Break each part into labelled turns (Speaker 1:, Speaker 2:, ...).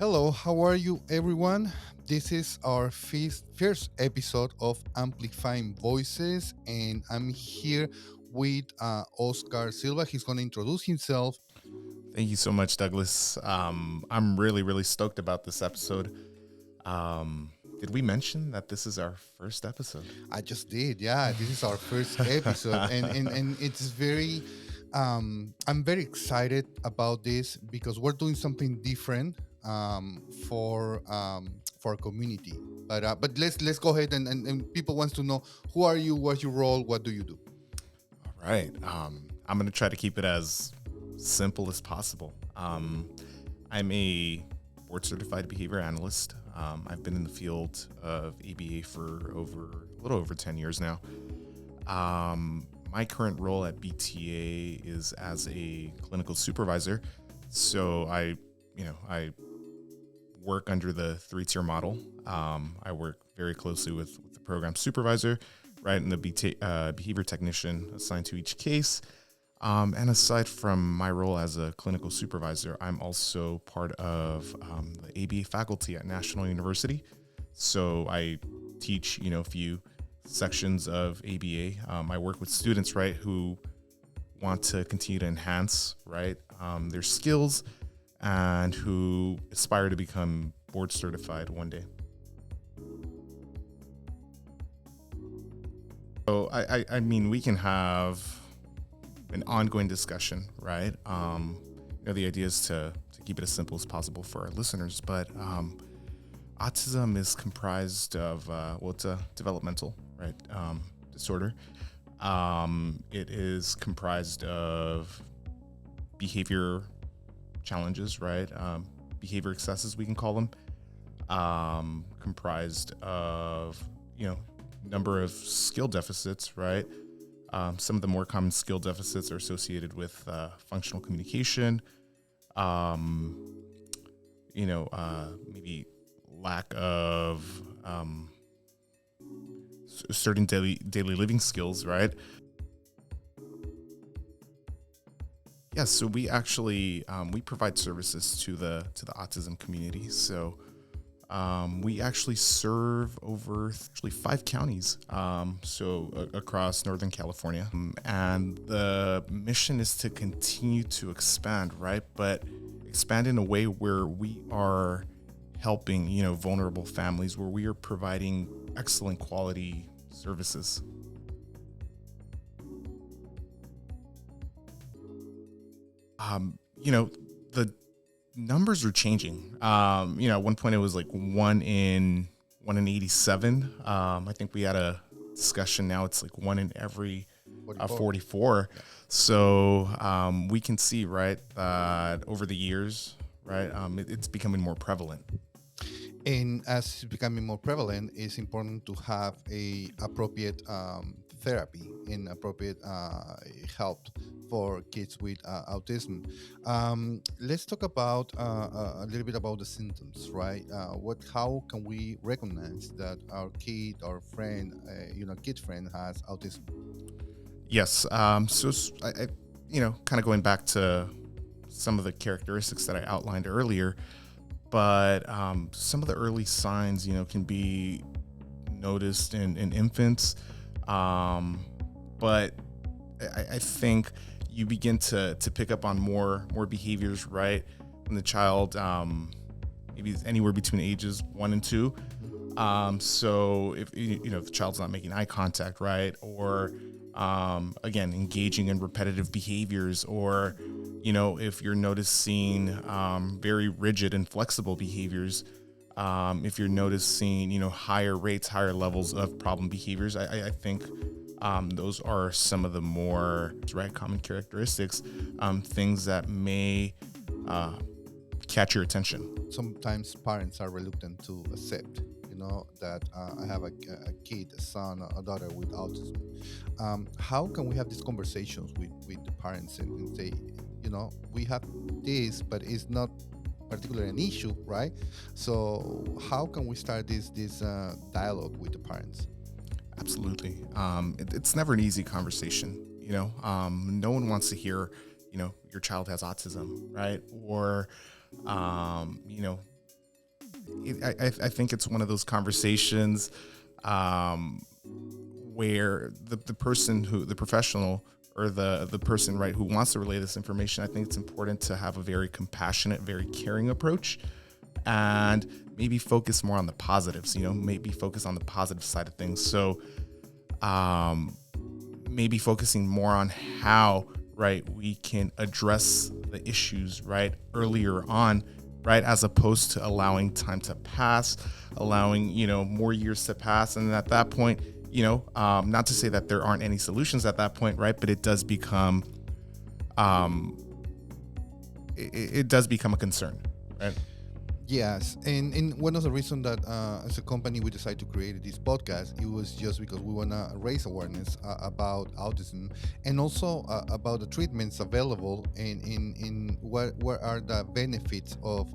Speaker 1: Hello, how are you, everyone? This is our first episode of Amplifying Voices, and I'm here with Oscar Silva. He's going to introduce himself.
Speaker 2: Thank you so much, Douglas. I'm really stoked about this episode. Um, did we mention that this is our first episode?
Speaker 1: I just did, yeah. This is our first episode, and it's very. I'm very excited about this because we're doing something different for our community. But let's go ahead and people wants to know who are you, what's your role, what do you do?
Speaker 2: All right. I'm going to try to keep it as simple as possible. I'm a board certified behavior analyst. I've been in the field of ABA for a little over 10 years now. My current role at BTA is as a clinical supervisor. So I work under the 3-tier model. I work very closely with the program supervisor, right, and the behavior technician assigned to each case. And aside from my role as a clinical supervisor, I'm also part of the ABA faculty at National University. So I teach, a few sections of ABA. I work with students, right, who want to continue to enhance, right, their skills and who aspire to become board certified one day. So I mean, we can have an ongoing discussion, right? The idea is to keep it as simple as possible for our listeners, but autism is comprised of, it's a developmental, right, disorder. It is comprised of behavior challenges, right? Behavior excesses, we can call them, comprised of, number of skill deficits, right? Some of the more common skill deficits are associated with functional communication, maybe lack of certain daily living skills, right? Yeah, so we actually we provide services to the autism community. So we actually serve over actually 5 counties, across Northern California. And the mission is to continue to expand, right? But expand in a way where we are helping, vulnerable families, where we are providing excellent quality services. The numbers are changing. At one point it was like one in 87. I think we had a discussion now. It's like one in every 44.
Speaker 1: Yeah.
Speaker 2: So we can see, right, that over the years, right, it's becoming more prevalent.
Speaker 1: And as it's becoming more prevalent, it's important to have a appropriate therapy and appropriate help for kids with autism. Let's talk about a little bit about the symptoms, right? How can we recognize that our kid, our friend, kid friend has autism?
Speaker 2: Yes. Kind of going back to some of the characteristics that I outlined earlier, but some of the early signs, can be noticed in infants. But I think you begin to pick up on more behaviors, right, when the child maybe is anywhere between ages 1 and 2. So if if the child's not making eye contact, right, or again engaging in repetitive behaviors, or if you're noticing very rigid and flexible behaviors, if you're noticing higher rates, higher levels of problem behaviors, I think those are some of the more common characteristics, things that may catch your attention.
Speaker 1: Sometimes parents are reluctant to accept, that I have a kid, a son, a daughter with autism. How can we have these conversations with the parents and say, we have this, but it's not particularly an issue, right? So how can we start this dialogue with the parents?
Speaker 2: Absolutely. It's never an easy conversation. No one wants to hear, your child has autism, right? Or, um, you know, I think it's one of those conversations um, where the person who the professional or the person, right, who wants to relay this information, I think it's important to have a very compassionate, very caring approach, and maybe focus more on the positives, maybe focus on the positive side of things. So um, maybe focusing more on how, right, we can address the issues, right, earlier on, right, as opposed to allowing time to pass, allowing, more years to pass. And at that point, not to say that there aren't any solutions at that point, right, but it does become, um, it does become a concern, right?
Speaker 1: Yes, and one of the reasons that as a company we decided to create this podcast, it was just because we want to raise awareness about autism, and also about the treatments available, and in what are the benefits of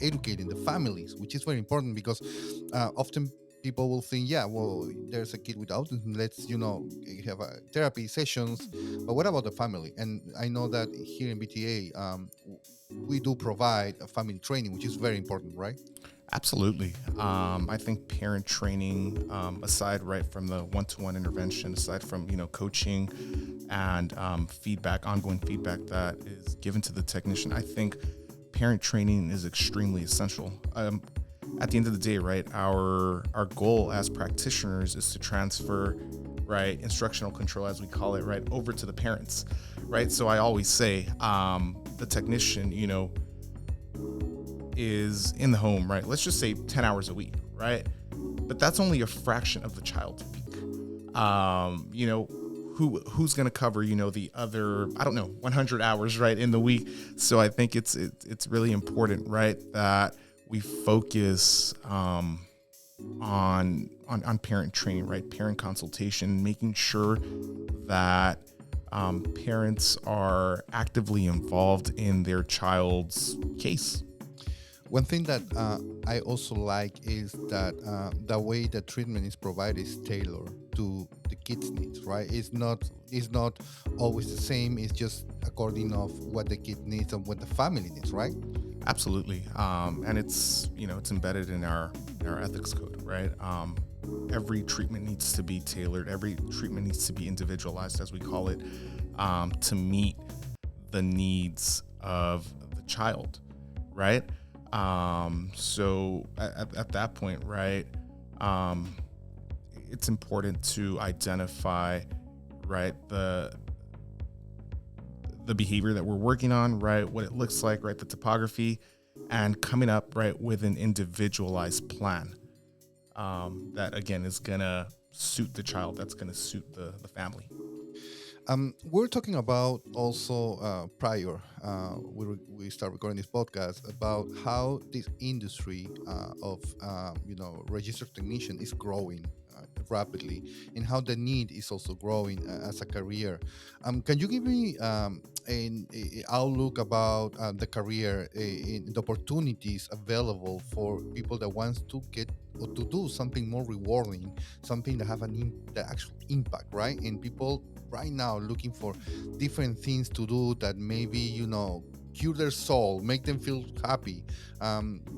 Speaker 1: educating the families, which is very important because often people will think, yeah, well, there's a kid with autism, let's have therapy sessions, but what about the family? And I know that here in BTA, we do provide a family training, which is very important, right?
Speaker 2: Absolutely. I think parent training, aside, right, from the one-to-one intervention, aside from, coaching and feedback, ongoing feedback that is given to the technician, I think parent training is extremely essential. At the end of the day, right, our goal as practitioners is to transfer, right, instructional control, as we call it, right, over to the parents, right? So I always say the technician, is in the home, right? Let's just say 10 hours a week, right? But that's only a fraction of the child's week. Who's going to cover, the other, I don't know, 100 hours, right, in the week. So I think it's really important, right, that we focus on parent training, right, parent consultation, making sure that parents are actively involved in their child's case.
Speaker 1: One thing that I also like is that the way the treatment is provided is tailored to the kids' needs, right? It's not always the same. It's just according of what the kid needs and what the family needs, right?
Speaker 2: Absolutely. And it's embedded in our ethics code, right? Every treatment needs to be tailored. Every treatment needs to be individualized, as we call it, to meet the needs of the child, right? So at that point, right, it's important to identify, right, the behavior that we're working on, right, what it looks like, right, the topography, and coming up, right, with an individualized plan that, again, is gonna suit the child, that's gonna suit the family.
Speaker 1: We're talking about also prior we start recording this podcast about how this industry of registered technician is growing rapidly, and how the need is also growing as a career. Can you give me an outlook about the career, in the opportunities available for people that wants to get or to do something more rewarding, something that have the actual impact, right? And people right now looking for different things to do that maybe cure their soul, make them feel happy.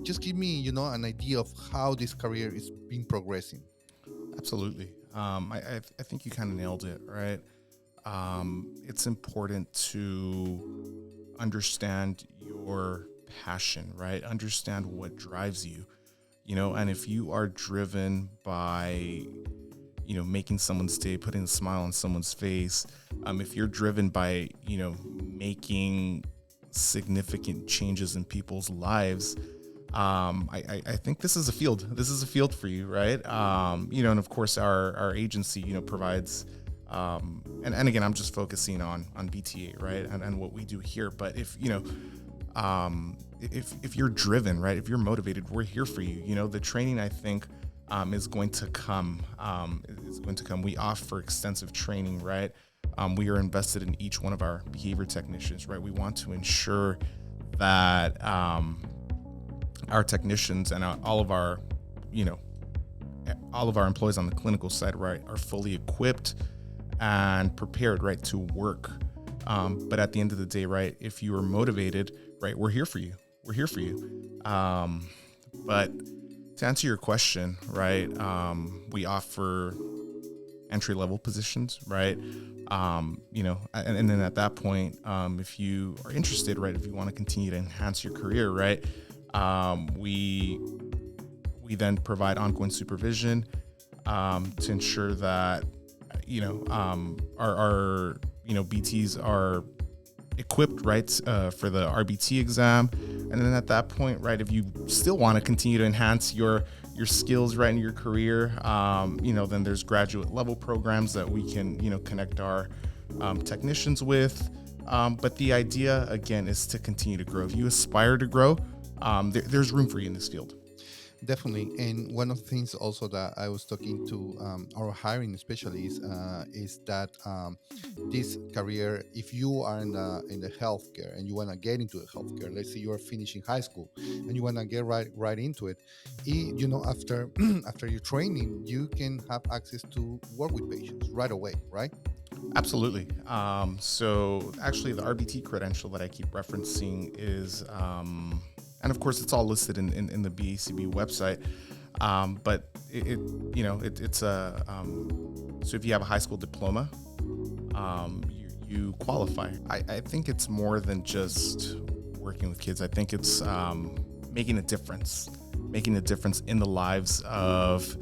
Speaker 1: Just give me an idea of how this career is been progressing.
Speaker 2: Absolutely. I think you kind of nailed it, right? It's important to understand your passion, right? Understand what drives you, and if you are driven by, making someone's day, putting a smile on someone's face, if you're driven by, making significant changes in people's lives, I think this is a field. This is a field for you, right? And of course, our agency, provides, and again, I'm just focusing on BTA, right, and what we do here. But if if you're driven, right, if you're motivated, we're here for you. The training, I think, is going to come. We offer extensive training, right? We are invested in each one of our behavior technicians, right? We want to ensure that our technicians and all of our employees on the clinical side, right, are fully equipped and prepared, right, to work. But at the end of the day, right, if you are motivated, right, we're here for you. We're here for you. But to answer your question, right, we offer entry level positions, right? And then at that point, if you are interested, right, if you want to continue to enhance your career, right, we then provide ongoing supervision to ensure that our BTs are equipped, right, for the RBT exam. And then at that point, right, if you still want to continue to enhance your skills, right, in your career, then there's graduate level programs that we can, connect our technicians with. But the idea, again, is to continue to grow. If you aspire to grow, there's room for you in this field.
Speaker 1: Definitely, and one of the things also that I was talking to our hiring specialists is that this career, if you are in the healthcare and you want to get into the healthcare, let's say you are finishing high school and you want to get right into it, after after your training, you can have access to work with patients right away, right?
Speaker 2: Absolutely. So actually, the RBT credential that I keep referencing is, and of course, it's all listed in the BACB website. But it's a so if you have a high school diploma, you qualify. I think it's more than just working with kids. I think it's making a difference in the lives of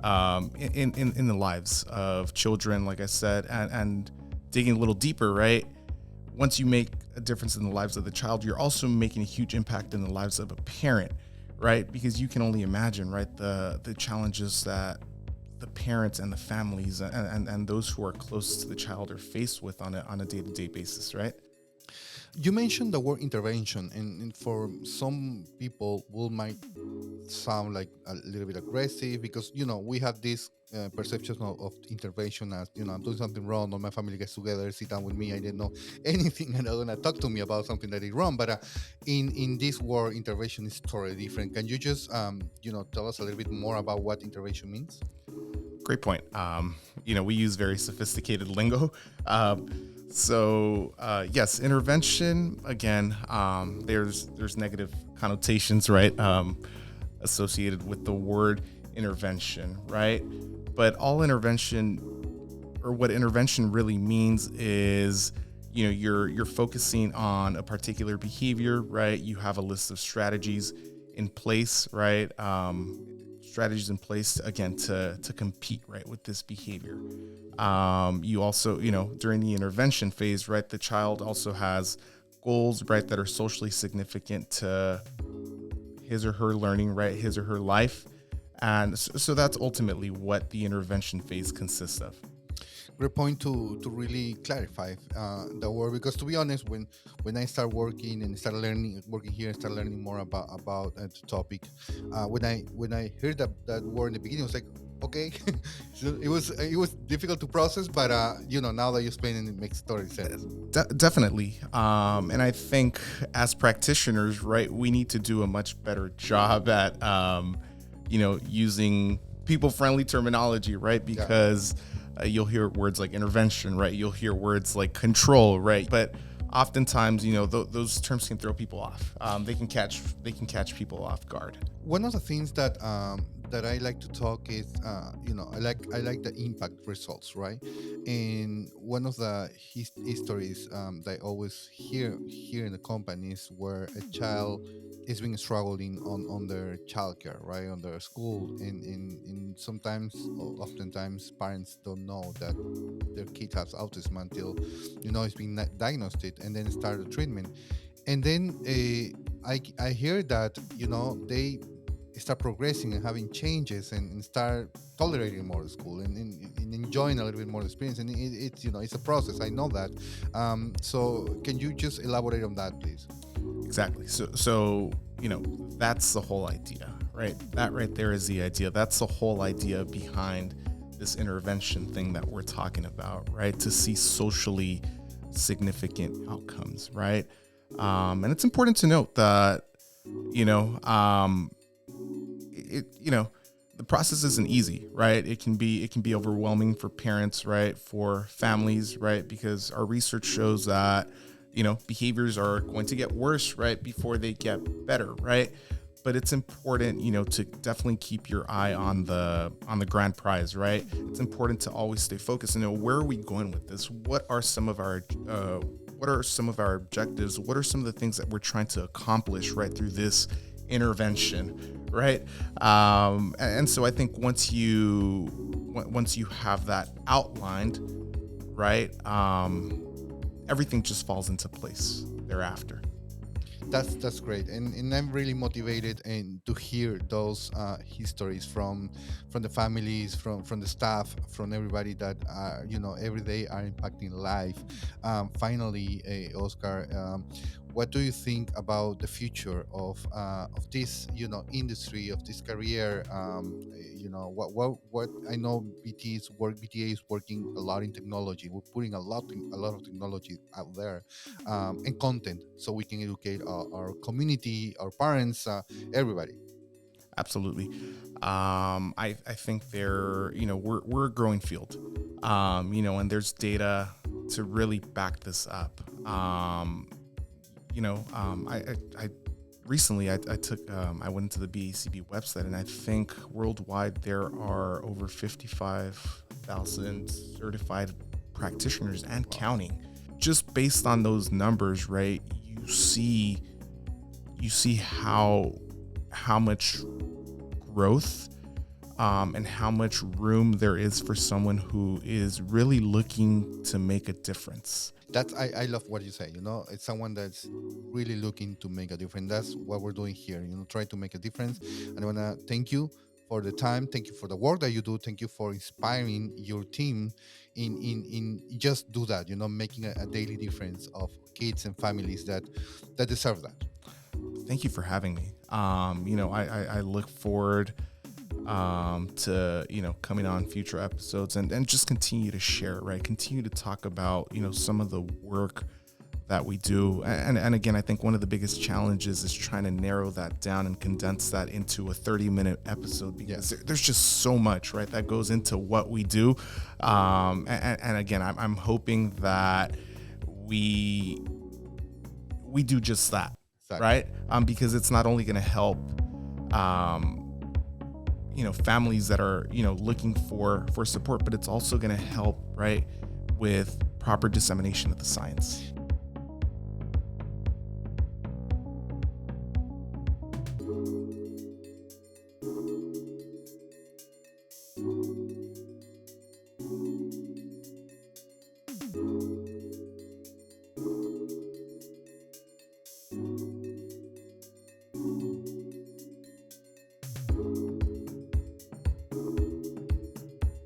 Speaker 2: in the lives of children, like I said, and digging a little deeper, right? Once you make a difference in the lives of the child, you're also making a huge impact in the lives of a parent, right? Because you can only imagine, right, the challenges that the parents and the families and those who are close to the child are faced with on a day-to-day basis, right?
Speaker 1: You mentioned the word intervention, and for some people, will might sound like a little bit aggressive because we have this perception of intervention as I'm doing something wrong, or my family gets together, sit down with me, I didn't know anything, and they're gonna talk to me about something that is wrong. But in this word, intervention is totally different. Can you just tell us a little bit more about what intervention means?
Speaker 2: Great point. We use very sophisticated lingo. Yes, intervention, again, there's negative connotations, right, associated with the word intervention, right? But all intervention, or what intervention really means, is you're focusing on a particular behavior, right? You have a list of strategies in place, right? Strategies in place to compete, right, with this behavior. You also, during the intervention phase, right, the child also has goals, right, that are socially significant to his or her learning, right, his or her life. And so that's ultimately what the intervention phase consists of.
Speaker 1: Great point to really clarify the word, because to be honest, when I start working and start learning working here and start learning more about the topic, when I heard that word in the beginning, I was like, okay. So it was difficult to process, but now that you explain it, it makes total sense.
Speaker 2: Definitely. And I think as practitioners, right, we need to do a much better job at using people-friendly terminology, right?
Speaker 1: Yeah.
Speaker 2: Because you'll hear words like intervention, right? You'll hear words like control, right? But oftentimes, those terms can throw people off. They can catch people off guard.
Speaker 1: One of the things that I like to talk is, I like the impact results, right? And one of the histories that I always hear in the companies where a child is being struggling on their childcare, right, on their school, and sometimes, or oftentimes, parents don't know that their kid has autism until it's been diagnosed it, and then start the treatment. And then I hear that they start progressing and having changes, and start tolerating more the school, and enjoying a little bit more experience, and it's a process, I know that. So can you just elaborate on that, please?
Speaker 2: Exactly. So that's the whole idea, right? That right there is the idea. That's the whole idea behind this intervention thing that we're talking about, right? To see socially significant outcomes, right? And it's important to note that the process isn't easy, right? It can be overwhelming for parents, right? For families, right? Because our research shows that behaviors are going to get worse, right, before they get better, right? but it's important, to definitely keep your eye on the grand prize, right? It's important to always stay focused and know, where are we going with this? What are some of our objectives? What are some of the things that we're trying to accomplish right through this intervention, right? And so I think once you have that outlined, right, everything just falls into place thereafter.
Speaker 1: That's great, and I'm really motivated and to hear those histories from the families, from the staff, from everybody that every day are impacting life. Finally, Oscar, what do you think about the future of this industry, of this career? What I know, BTA is working a lot in technology. We're putting a lot of technology out there, and content, so we can educate our community, our parents, everybody.
Speaker 2: Absolutely. I think we're a growing field, and there's data to really back this up. I recently I went into the BACB website, and I think worldwide there are over 55,000 certified practitioners and counting. Just based on those numbers, right? You see how much growth, and how much room there is for someone who is really looking to make a difference.
Speaker 1: That's I love what you say. It's someone that's really looking to make a difference. That's what we're doing here. Try to make a difference. And I want to thank you for the time. Thank you for the work that you do. Thank you for inspiring your team in just do that. Making a daily difference of kids and families that deserve that.
Speaker 2: Thank you for having me. I look forward to coming on future episodes, and just continue to share, right? Continue to talk about some of the work that we do, and again, I think one of the biggest challenges is trying to narrow that down and condense that into a 30-minute episode, because there's just so much, right, that goes into what we do. And again, I'm hoping that we do just that.
Speaker 1: Exactly.
Speaker 2: Right? Because it's not only going to help, families that are, looking for support, but it's also going to help, right, with proper dissemination of the science.